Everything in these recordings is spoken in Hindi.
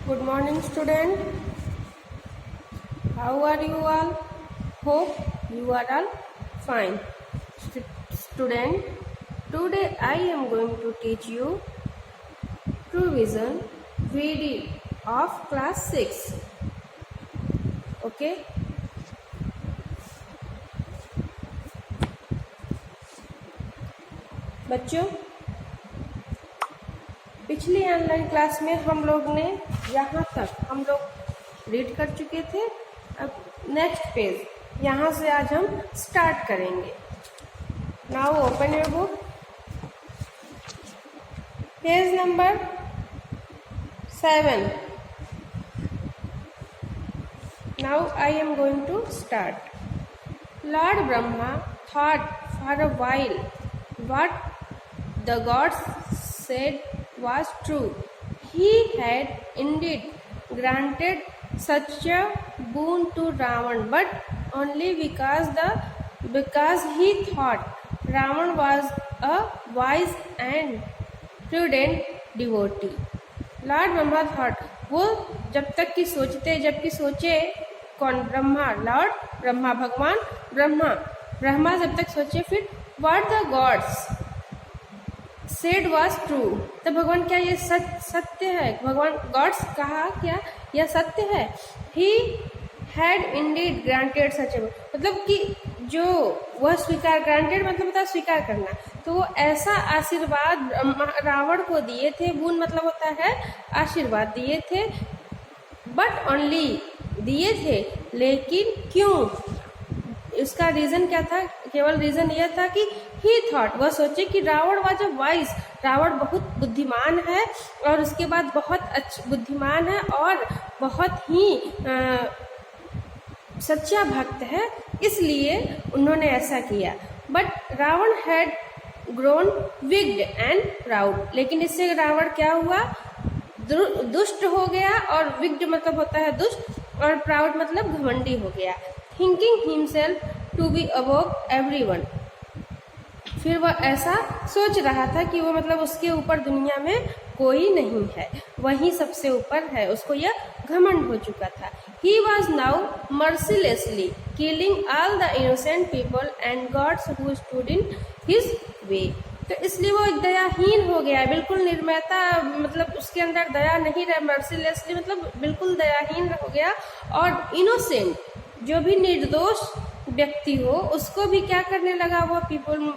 Good morning, student. How are you all? Hope you are all fine. Student, today I am going to teach you True Vision VD of class 6. Okay? बच्चों, पिछली ऑनलाइन क्लास में हम लोग ने यहाँ तक हम लोग रीड कर चुके थे। अब नेक्स्ट पेज यहाँ से आज हम स्टार्ट करेंगे। Now open your book, page number 7। Now I am going to start. Lord Brahma thought for a while what the gods said was true. He had indeed granted such a boon to Ravan, but only because he thought Ravan was a wise and prudent devotee. Lord Brahma thought, वो जब सोचे कौन? ब्रह्मा, लॉर्ड ब्रह्मा, भगवान ब्रह्मा जब तक सोचे, फिर what the gods said was true, तो भगवान क्या ये सत्य है? भगवान गॉड्स कहा क्या यह सत्य है? ही हैड इंडीड ग्रांटेड सच ए, मतलब कि जो वह स्वीकार, ग्रांटेड मतलब होता है स्वीकार करना, तो वो ऐसा आशीर्वाद रावण को दिए थे। बून मतलब होता है आशीर्वाद दिए थे, बट ओनली दिए थे, लेकिन क्यों? इसका रीजन क्या था? केवल रीजन यह था कि ही थॉट, वह सोचे कि Ravana was a wise, Ravana बहुत बुद्धिमान है और उसके बाद बहुत बुद्धिमान है और बहुत ही सच्चा भक्त है, इसलिए उन्होंने ऐसा किया। But Ravana had grown wicked and proud, लेकिन इससे रावण क्या हुआ? दुष्ट हो गया, और विग्ड मतलब होता है दुष्ट, और प्राउड मतलब घमंडी हो गया। Thinking himself to be above everyone, फिर वह ऐसा सोच रहा था कि वो मतलब उसके ऊपर दुनिया में कोई नहीं है, वही सबसे ऊपर है, उसको यह घमंड हो चुका था। He was now mercilessly killing all the innocent people and gods who stood in his way, तो इसलिए वो एक दयाहीन हो गया, बिल्कुल निर्मयता, मतलब उसके अंदर दया नहीं रहा। मर्सीलेसली मतलब बिल्कुल दयाहीन हो गया, और इनोसेंट जो भी निर्दोष व्यक्ति हो उसको भी क्या करने लगा? वो पीपल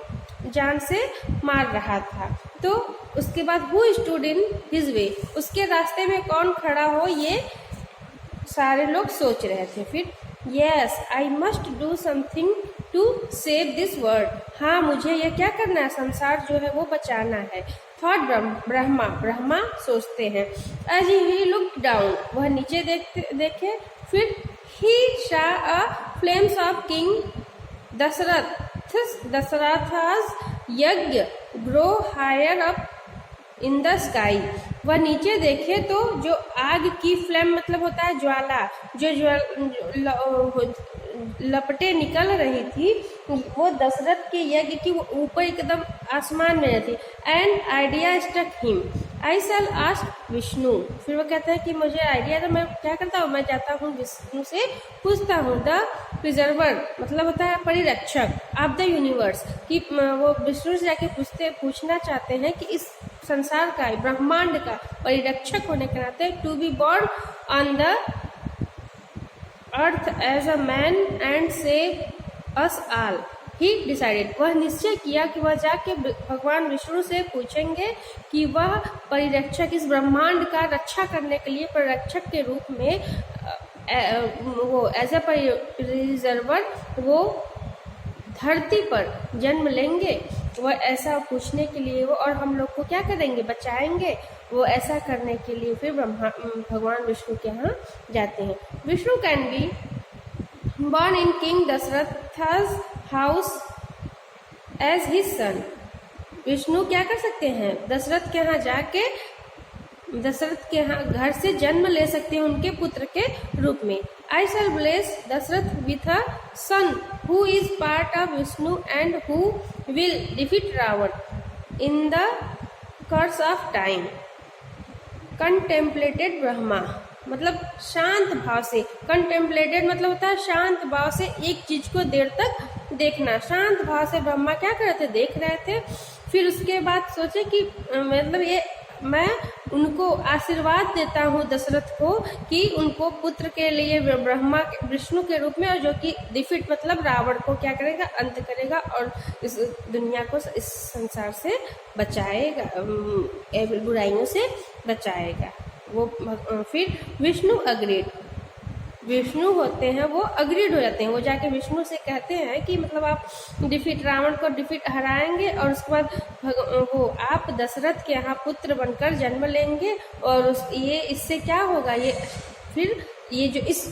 जान से मार रहा था। तो उसके बाद who stood in his way, उसके रास्ते में कौन खड़ा हो, ये सारे लोग सोच रहे थे। फिर yes I must do something to save this world, हाँ मुझे ये क्या करना है? संसार जो है वो बचाना है। थॉट ब्रह्मा सोचते हैं। एज ही लुक डाउन, वह नीचे देखे, फिर he saw a flames of King Dasharatha's यज्ञ grow higher up in the sky, वह नीचे देखे तो जो आग की फ्लेम मतलब होता है ज्वाला, जो लपटे निकल रही थी, वो दशरथ के यज्ञ की ऊपर एकदम आसमान में रहती। And idea struck him, I shall ask Vishnu, फिर वो कहता है कि मुझे आइडिया, तो मैं क्या करता हूँ? मैं जाता हूँ विष्णु से पूछता हूँ। द प्रिजर्वर मतलब होता है परिरक्षक ऑफ द यूनिवर्स, कि वो विष्णु से जाके पूछना चाहते हैं कि इस संसार का, ब्रह्मांड का परिरक्षक होने के नाते, to be born on the earth as a man and save us all, he decided, वह निश्चय किया कि वह जाके भगवान विष्णु से पूछेंगे कि वह परिरक्षक, इस ब्रह्मांड का रक्षा करने के लिए परिरक्षक के रूप में वो एज अ प्रिजर्वर वो धरती पर जन्म लेंगे। वह ऐसा पूछने के लिए वो, और हम लोग को क्या करेंगे? बचाएंगे। वो ऐसा करने के लिए फिर भगवान विष्णु के यहाँ जाते हैं। Vishnu can be born in King Dasharatha's house as his son, Vishnu क्या कर सकते हैं? दशरथ के यहाँ जाके, दशरथ के यहाँ घर से जन्म ले सकते हैं उनके पुत्र के रूप में। I shall bless Dasharatha with a son who is part of Vishnu and who will defeat Ravana in the course of time. Contemplated Brahma, मतलब शांत भाव से, कंटेम्पलेटेड मतलब होता है शांत भाव से एक चीज को देर तक देखना। शांत भाव से ब्रह्मा क्या कर रहे थे, देख रहे थे। फिर उसके बाद सोचे कि मतलब ये मैं उनको आशीर्वाद देता हूँ दशरथ को कि उनको पुत्र के लिए ब्रह्मा विष्णु के रूप में, और जो कि डिफीट मतलब रावण को क्या करेगा, अंत करेगा और इस दुनिया को, इस संसार से बचाएगा, बुराइयों से बचाएगा। वो फिर विष्णु अग्रीड, विष्णु होते हैं वो अग्रीड हो जाते हैं। वो जाके विष्णु से कहते हैं कि मतलब आप डिफीट, रावण को डिफीट हराएंगे और उसके बाद वो आप दशरथ के यहाँ पुत्र बनकर जन्म लेंगे, और ये इससे क्या होगा, ये फिर ये जो इस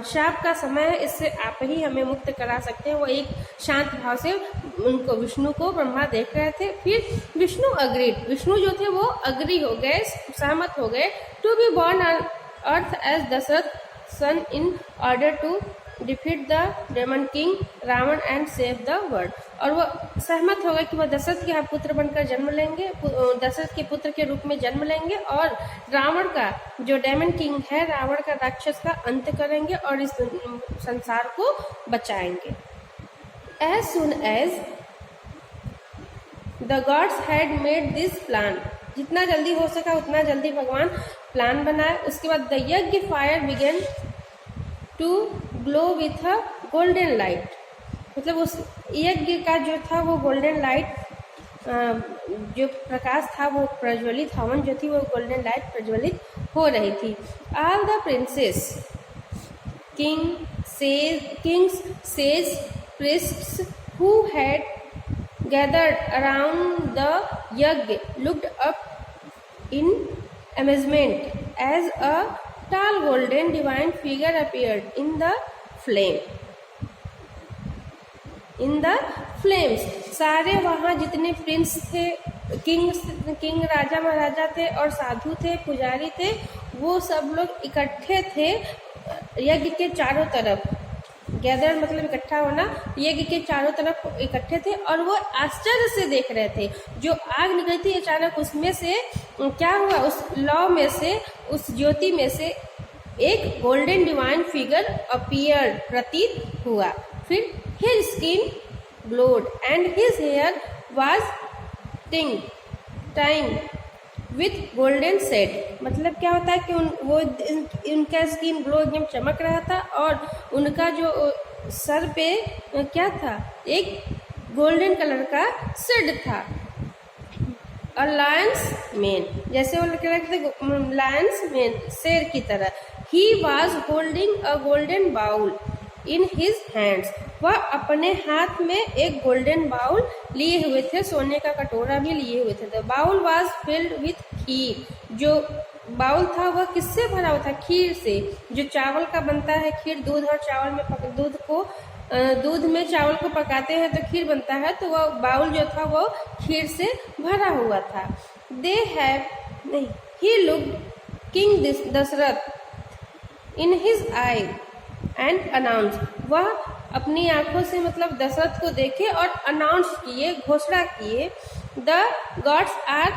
शाप का समय है इससे आप ही हमें मुक्त करा सकते हैं। वो एक शांत भाव से उनको, विष्णु को ब्रह्मा देख रहे थे। फिर विष्णु अग्रीड, विष्णु जो थे वो अग्री हो गए, सहमत हो गए to be born on earth as Dasharatha son in order to defeat the demon king Ravana and save the world. और वो सहमत हो गए कि वह दशरथ के यहाँ पुत्र बनकर जन्म लेंगे, दशरथ के पुत्र के रूप में जन्म लेंगे और रावण का जो डेमन किंग है, रावण का राक्षस का अंत करेंगे और इस संसार को बचाएंगे। As soon as the gods had made this plan, जितना जल्दी हो सका उतना जल्दी भगवान प्लान बनाए। उसके बाद the yajna fire began to glow with a golden light, मतलब उस यज्ञ का जो था वो गोल्डन लाइट, जो प्रकाश था वो प्रज्वलित, हवन जो थी वो गोल्डन लाइट प्रज्वलित हो रही थी। All the princess Kings says priests who had gathered around the yagya looked up in amazement as a tall golden divine figure appeared in the flames। सारे वहाँ जितने प्रिंस थे, किंग राजा महाराजा थे और साधु थे, पुजारी थे, वो सब लोग इकट्ठे थे यज्ञ के चारों तरफ। गैदर मतलब इकट्ठा होना, यज्ञ के चारों तरफ इकट्ठे थे और वो आश्चर्य से देख रहे थे। जो आग निकली थी अचानक, उसमें से क्या हुआ, उस लौ में से, उस ज्योति में से एक गोल्डन डिवाइन फिगर अपीयर, प्रतीत हुआ। फिर his skin glowed and his hair was time with golden said, मतलब क्या होता है कि उनका स्किन ग्लो एकदम चमक रहा था और उनका जो सर पे क्या था, एक गोल्डन कलर का सेड था। और लायंस मेन, जैसे वो कह रहे थे लायंस मेन, शेर की तरह। He was holding a golden bowl in his hands, वह अपने हाथ में एक गोल्डन बाउल लिए हुए थे, सोने का कटोरा भी लिए हुए थे। The bowl was filled with kheer, जो बाउल था वह किससे भरा हुआ था, खीर से। जो चावल का बनता है खीर, दूध और चावल में दूध में चावल को पकाते हैं तो खीर बनता है, तो वह बाउल जो था वो खीर से भरा हुआ था। They have he looked king Dasharatha in his eye and announce, वह अपनी आंखों से मतलब दशरथ को देखे और अनाउंस किए, घोषणा किए, the gods are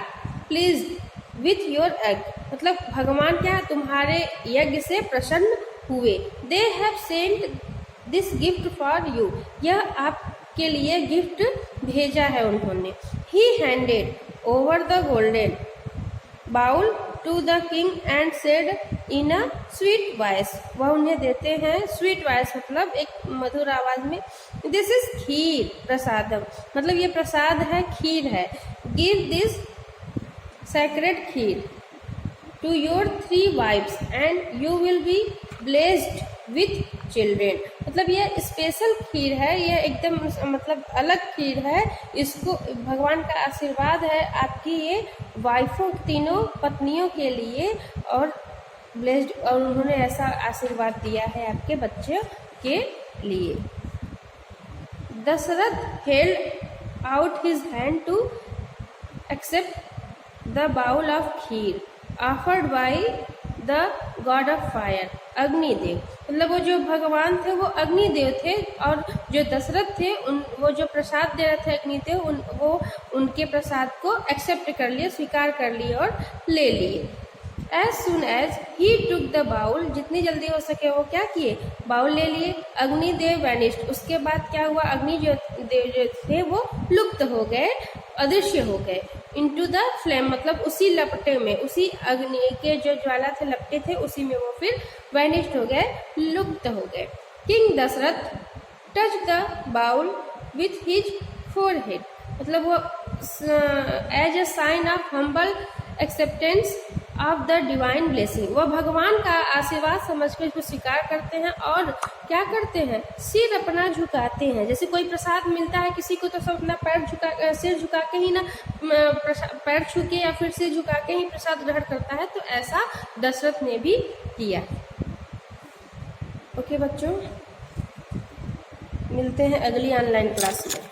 pleased with your egg, मतलब भगवान क्या तुम्हारे यज्ञ से प्रसन्न हुए। They have sent this gift for you, यह आपके लिए गिफ्ट भेजा है उन्होंने। He handed over the golden bowl to the king and said in a sweet voice, वह उन्हें देते हैं स्वीट वॉइस मतलब एक मधुर आवाज में, दिस इज खीर प्रसादम, मतलब ये प्रसाद है, खीर है। Give this sacred kheer to your 3 wives and you will be blessed with children, मतलब ये स्पेशल खीर है, ये एकदम मतलब अलग खीर है, इसको भगवान का आशीर्वाद है आपकी ये वाइफों, तीनों पत्नियों के लिए, और ब्लेस्ड, और उन्होंने ऐसा आशीर्वाद दिया है आपके बच्चों के लिए। Dasharatha held out his hand to accept the bowl of kheer offered by the god of fire, Agnidev. मतलब वो जो भगवान थे वो अग्निदेव थे, और जो दशरथ थे वो जो प्रसाद दे रहे थे अग्निदेव, वो उनके प्रसाद को एक्सेप्ट कर लिए, स्वीकार कर लिए और ले लिए। As soon as he took the bowl, जितनी जल्दी हो सके वो क्या किए, बाउल ले लिए। अग्निदेव वैनिश्ड, उसके बाद क्या हुआ, अग्नि जो देव जो थे वो लुप्त हो गए, अदृश्य हो गए। इनटू द फ्लेम, मतलब उसी लपटे में, उसी अग्नि के जो ज्वाला थे लपटे थे उसी में वो फिर वैनिश्ड हो गए, लुप्त हो गए। King Dasharatha touch the bowl with his forehead, मतलब वो as a sign of humble acceptance of the divine blessing, वो भगवान का आशीर्वाद समझकर इसको स्वीकार करते हैं और क्या करते हैं, सिर अपना झुकाते हैं। जैसे कोई प्रसाद मिलता है किसी को तो सब अपना सिर झुका के ही ना, पैर छू के या फिर सिर झुका के ही प्रसाद ग्रहण करता है, तो ऐसा दशरथ ने भी किया। ओके बच्चों, मिलते हैं अगली ऑनलाइन क्लास में।